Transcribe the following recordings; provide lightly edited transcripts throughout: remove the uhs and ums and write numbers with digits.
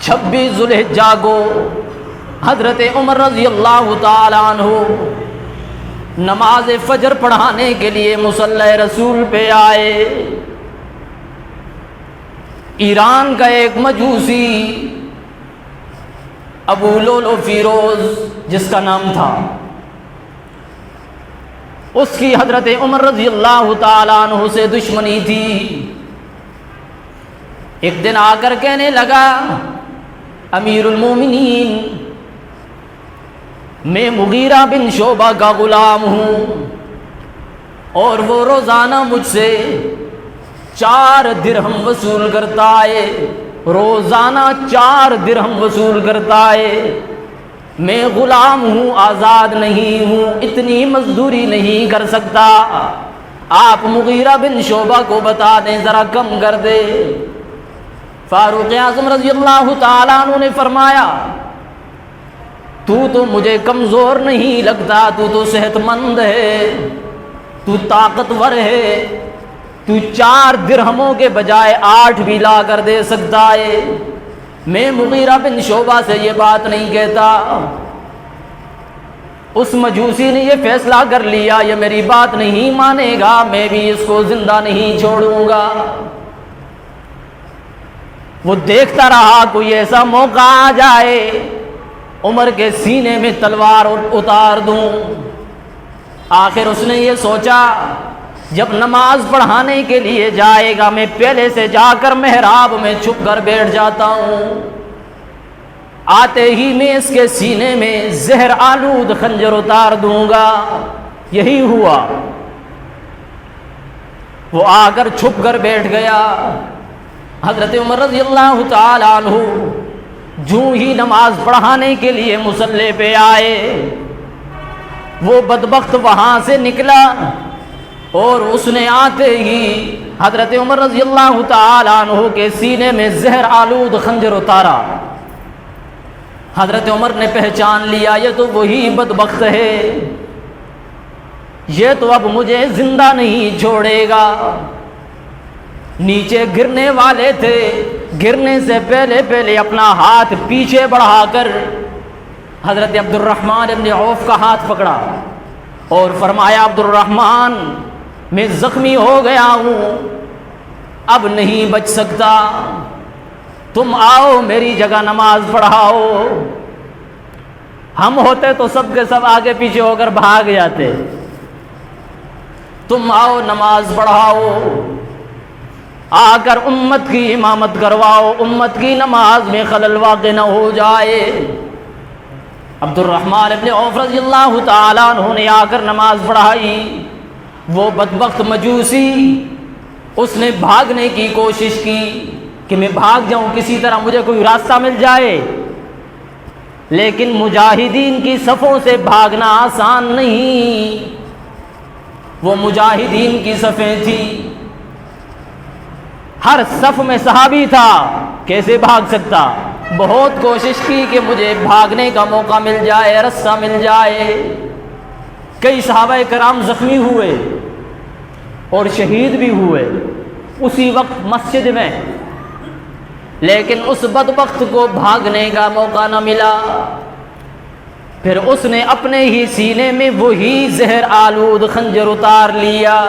26 ذوالحجہ کو حضرت عمر رضی اللہ تعالی عنہ نماز فجر پڑھانے کے لیے مصلی رسول پہ آئے۔ ایران کا ایک مجوسی ابو لولو فیروز جس کا نام تھا، اس کی حضرت عمر رضی اللہ تعالیٰ عنہ سے دشمنی تھی۔ ایک دن آ کر کہنے لگا، امیر المومنین، میں مغیرہ بن شعبہ کا غلام ہوں اور وہ روزانہ مجھ سے 4 درہم وصول کرتا ہے، روزانہ 4 درہم وصول کرتا ہے۔ میں غلام ہوں، آزاد نہیں ہوں، اتنی مزدوری نہیں کر سکتا، آپ مغیرہ بن شعبہ کو بتا دیں ذرا کم کر دے۔ فاروق اعظم رضی اللہ تعالیٰ عنہ نے فرمایا، تو مجھے کمزور نہیں لگتا، تو صحت مند ہے، تو طاقتور ہے، تو 4 درہموں کے بجائے 8 بھی لا کر دے سکتا ہے۔ میں مغیرہ بن شعبہ سے یہ بات نہیں کہتا۔ اس مجوسی نے یہ فیصلہ کر لیا، یہ میری بات نہیں مانے گا، میں بھی اس کو زندہ نہیں چھوڑوں گا۔ وہ دیکھتا رہا کوئی ایسا موقع آ جائے عمر کے سینے میں تلوار اتار دوں۔ آخر اس نے یہ سوچا، جب نماز پڑھانے کے لیے جائے گا میں پہلے سے جا کر محراب میں چھپ کر بیٹھ جاتا ہوں، آتے ہی میں اس کے سینے میں زہر آلود خنجر اتار دوں گا۔ یہی ہوا، وہ آ کر چھپ کر بیٹھ گیا۔ حضرت عمر رضی اللہ تعالی عنہ جو ہی نماز پڑھانے کے لیے مصلی پہ آئے، وہ بدبخت وہاں سے نکلا اور اس نے آتے ہی حضرت عمر رضی اللہ تعالی عنہ کے سینے میں زہر آلود خنجر اتارا۔ حضرت عمر نے پہچان لیا، یہ تو وہی بدبخت ہے، یہ تو اب مجھے زندہ نہیں چھوڑے گا۔ نیچے گرنے والے تھے، گرنے سے پہلے اپنا ہاتھ پیچھے بڑھا کر حضرت عبد الرحمن ابن عوف کا ہاتھ پکڑا اور فرمایا، عبد الرحمن، میں زخمی ہو گیا ہوں، اب نہیں بچ سکتا، تم آؤ میری جگہ نماز پڑھاؤ۔ ہم ہوتے تو سب کے سب آگے پیچھے ہو کر بھاگ جاتے، تم آؤ نماز پڑھاؤ، آ کر امت کی امامت کرواؤ، امت کی نماز میں خلل واقع نہ ہو جائے۔ عبد الرحمن ابن عوف رضی اللہ تعالیٰ عنہ نے آ کر نماز پڑھائی۔ وہ بدبخت مجوسی، اس نے بھاگنے کی کوشش کی کہ میں بھاگ جاؤں، کسی طرح مجھے کوئی راستہ مل جائے، لیکن مجاہدین کی صفوں سے بھاگنا آسان نہیں۔ وہ مجاہدین کی صفیں تھیں، ہر صف میں صحابی تھا، کیسے بھاگ سکتا؟ بہت کوشش کی کہ مجھے بھاگنے کا موقع مل جائے، رستہ مل جائے۔ کئی صحابہ کرام زخمی ہوئے اور شہید بھی ہوئے اسی وقت مسجد میں، لیکن اس بدبخت کو بھاگنے کا موقع نہ ملا۔ پھر اس نے اپنے ہی سینے میں وہی زہر آلود خنجر اتار لیا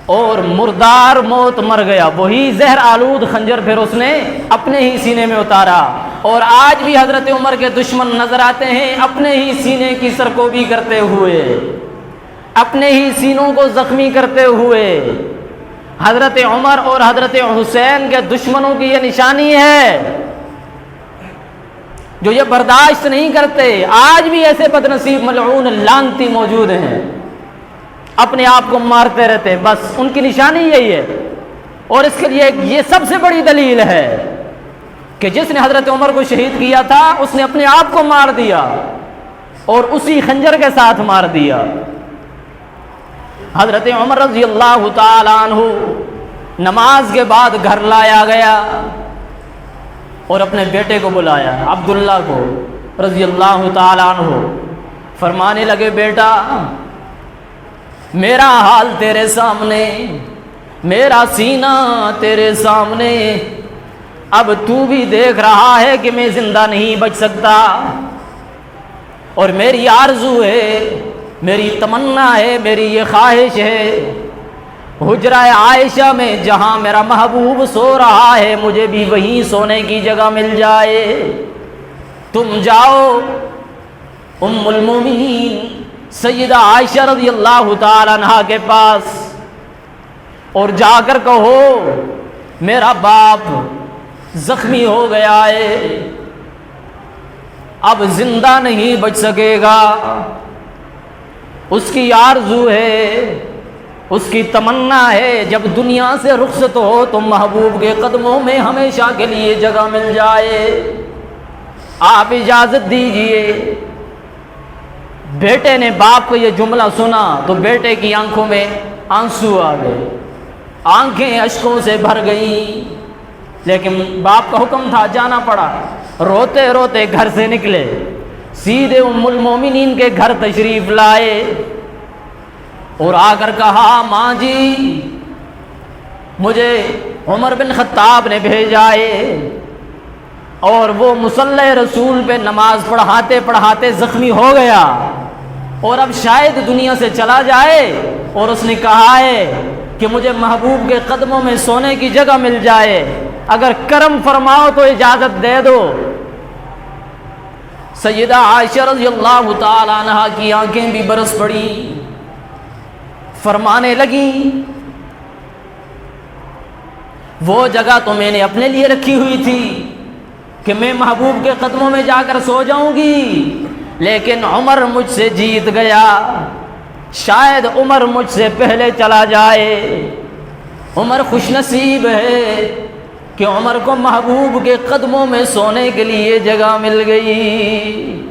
اور مردار موت مر گیا۔ وہی زہر آلود خنجر پھر اس نے اپنے ہی سینے میں اتارا۔ اور آج بھی حضرت عمر کے دشمن نظر آتے ہیں اپنے ہی سینے کی سرکوبی کرتے ہوئے، اپنے ہی سینوں کو زخمی کرتے ہوئے۔ حضرت عمر اور حضرت حسین کے دشمنوں کی یہ نشانی ہے جو یہ برداشت نہیں کرتے۔ آج بھی ایسے بدنصیب ملعون لعنتی موجود ہیں، اپنے آپ کو مارتے رہتے، بس ان کی نشانی یہی ہے۔ اور اس کے لیے یہ سب سے بڑی دلیل ہے کہ جس نے حضرت عمر کو شہید کیا تھا اس نے اپنے آپ کو مار دیا اور اسی خنجر کے ساتھ مار دیا۔ حضرت عمر رضی اللہ تعالی عنہ نماز کے بعد گھر لایا گیا اور اپنے بیٹے کو بلایا، عبداللہ کو رضی اللہ تعالی عنہ۔ فرمانے لگے، بیٹا میرا حال تیرے سامنے، میرا سینہ تیرے سامنے، اب تو بھی دیکھ رہا ہے کہ میں زندہ نہیں بچ سکتا، اور میری آرزو ہے، میری تمنا ہے، میری یہ خواہش ہے، حجرہ عائشہ میں جہاں میرا محبوب سو رہا ہے مجھے بھی وہیں سونے کی جگہ مل جائے۔ تم جاؤ ام المومنین سیدہ عائشہ رضی اللہ تعالی عنہا کے پاس اور جا کر کہو میرا باپ زخمی ہو گیا ہے، اب زندہ نہیں بچ سکے گا، اس کی آرزو ہے، اس کی تمنا ہے جب دنیا سے رخصت ہو تو محبوب کے قدموں میں ہمیشہ کے لیے جگہ مل جائے، آپ اجازت دیجئے۔ بیٹے نے باپ کو یہ جملہ سنا تو بیٹے کی آنکھوں میں آنسو آ گئے، آنکھیں اشکوں سے بھر گئیں، لیکن باپ کا حکم تھا، جانا پڑا۔ روتے روتے گھر سے نکلے، سیدھے ام المومنین کے گھر تشریف لائے اور آ کر کہا ماں جی مجھے عمر بن خطاب نے بھیجا ہے، اور وہ مصلی رسول پہ نماز پڑھاتے پڑھاتے زخمی ہو گیا اور اب شاید دنیا سے چلا جائے، اور اس نے کہا ہے کہ مجھے محبوب کے قدموں میں سونے کی جگہ مل جائے، اگر کرم فرماؤ تو اجازت دے دو۔ سیدہ عائشہ رضی اللہ تعالی عنہا کی آنکھیں بھی برس پڑی، فرمانے لگیں وہ جگہ تو میں نے اپنے لیے رکھی ہوئی تھی کہ میں محبوب کے قدموں میں جا کر سو جاؤں گی، لیکن عمر مجھ سے جیت گیا، شاید عمر مجھ سے پہلے چلا جائے۔ عمر خوش نصیب ہے کہ عمر کو محبوب کے قدموں میں سونے کے لیے جگہ مل گئی،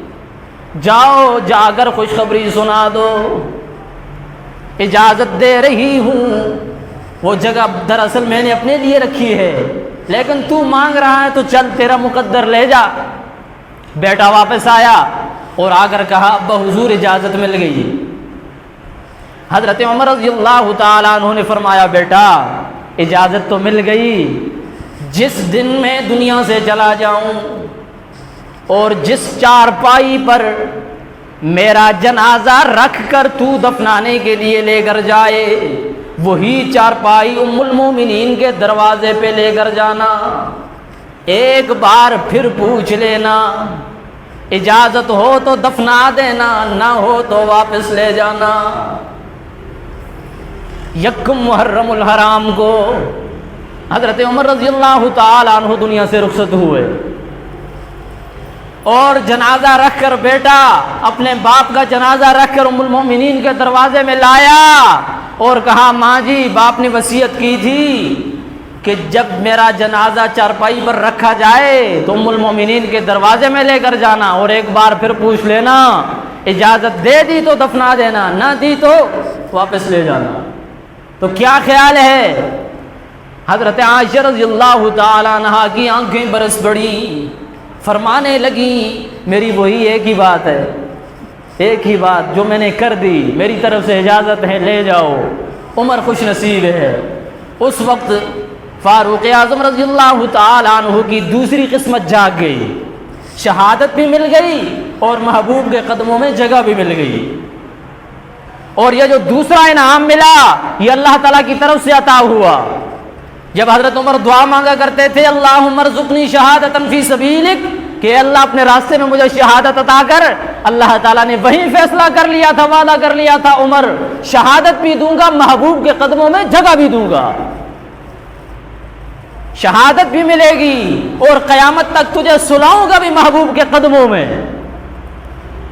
جاؤ جا کر خوشخبری سنا دو، اجازت دے رہی ہوں، وہ جگہ دراصل میں نے اپنے لیے رکھی ہے، لیکن تو مانگ رہا ہے تو چل تیرا مقدر لے جا۔ بیٹا واپس آیا اور آ کر کہا ابا حضور اجازت مل گئی۔ حضرت عمر رضی اللہ تعالیٰ عنہ نے فرمایا بیٹا اجازت تو مل گئی، جس دن میں دنیا سے چلا جاؤں اور جس چارپائی پر میرا جنازہ رکھ کر تو دفنانے کے لیے لے کر جائے وہی چارپائی ام المومنین کے دروازے پہ لے کر جانا، ایک بار پھر پوچھ لینا، اجازت ہو تو دفنا دینا، نہ ہو تو واپس لے جانا۔ یکم محرم الحرام کو حضرت عمر رضی اللہ تعالی عنہ دنیا سے رخصت ہوئے اور جنازہ رکھ کر بیٹا اپنے باپ کا جنازہ رکھ کر ام المومنین کے دروازے میں لایا اور کہا ماں جی باپ نے وصیت کی تھی کہ جب میرا جنازہ چارپائی پر رکھا جائے تو ام المومنین کے دروازے میں لے کر جانا اور ایک بار پھر پوچھ لینا، اجازت دے دی تو دفنا دینا، نہ دی تو واپس لے جانا۔ تو کیا خیال ہے؟ حضرت عائشہ رضی اللہ تعالی عنہا کی آنکھیں برس پڑی، فرمانے لگی میری وہی ایک ہی بات ہے، ایک ہی بات جو میں نے کر دی، میری طرف سے اجازت ہے، لے جاؤ۔ عمر خوش نصیب ہے۔ اس وقت فاروق اعظم رضی اللہ تعالی عنہ کی دوسری قسمت جاگ گئی، شہادت بھی مل گئی اور محبوب کے قدموں میں جگہ بھی مل گئی، اور یہ جو دوسرا انعام ملا یہ اللہ تعالیٰ کی طرف سے عطا ہوا۔ جب حضرت عمر دعا مانگا کرتے تھے اللہم ارزقنی شہادتا فی سبیلک، کہ اللہ اپنے راستے میں مجھے شہادت عطا کر، اللہ تعالیٰ نے وہی فیصلہ کر لیا تھا، وعدہ کر لیا تھا عمر شہادت بھی دوں گا، محبوب کے قدموں میں جگہ بھی دوں گا، شہادت بھی ملے گی اور قیامت تک تجھے سلاؤں گا بھی محبوب کے قدموں میں۔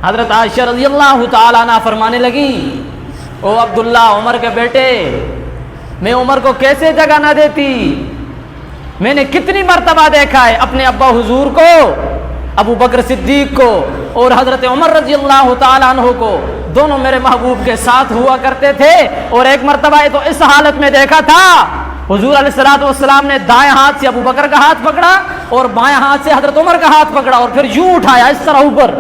حضرت عائشہ رضی اللہ تعالیٰ عنہ فرمانے لگی او عبداللہ عمر کے بیٹے، میں عمر کو کیسے جگہ نہ دیتی، میں نے کتنی مرتبہ دیکھا ہے اپنے ابا حضور کو، ابو بکر صدیق کو اور حضرت عمر رضی اللہ تعالیٰ عنہ کو، دونوں میرے محبوب کے ساتھ ہوا کرتے تھے، اور ایک مرتبہ تو اس حالت میں دیکھا تھا حضور علیہ الصلوۃ والسلام نے دائیں ہاتھ سے ابو بکر کا ہاتھ پکڑا اور بائیں ہاتھ سے حضرت عمر کا ہاتھ پکڑا اور پھر یوں اٹھایا اس طرح اوپر،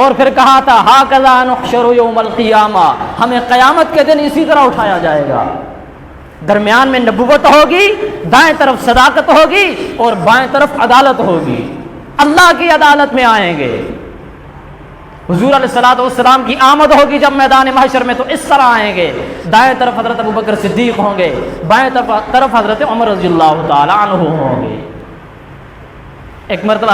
اور پھر کہا تھا ھاکذا نحشر یوم القیامہ، ہمیں قیامت کے دن اسی طرح اٹھایا جائے گا۔ درمیان میں نبوت ہوگی، دائیں طرف صداقت ہوگی اور بائیں طرف عدالت ہوگی، اللہ کی عدالت میں آئیں گے۔ حضور علیہ الصلوۃ والسلام کی آمد ہوگی جب میدان محشر میں تو اس طرح آئیں گے، دائیں طرف حضرت ابوبکر صدیق ہوں گے، بائیں طرف حضرت عمر رضی اللہ تعالی عنہ ہوں گے۔ ایک مرتبہ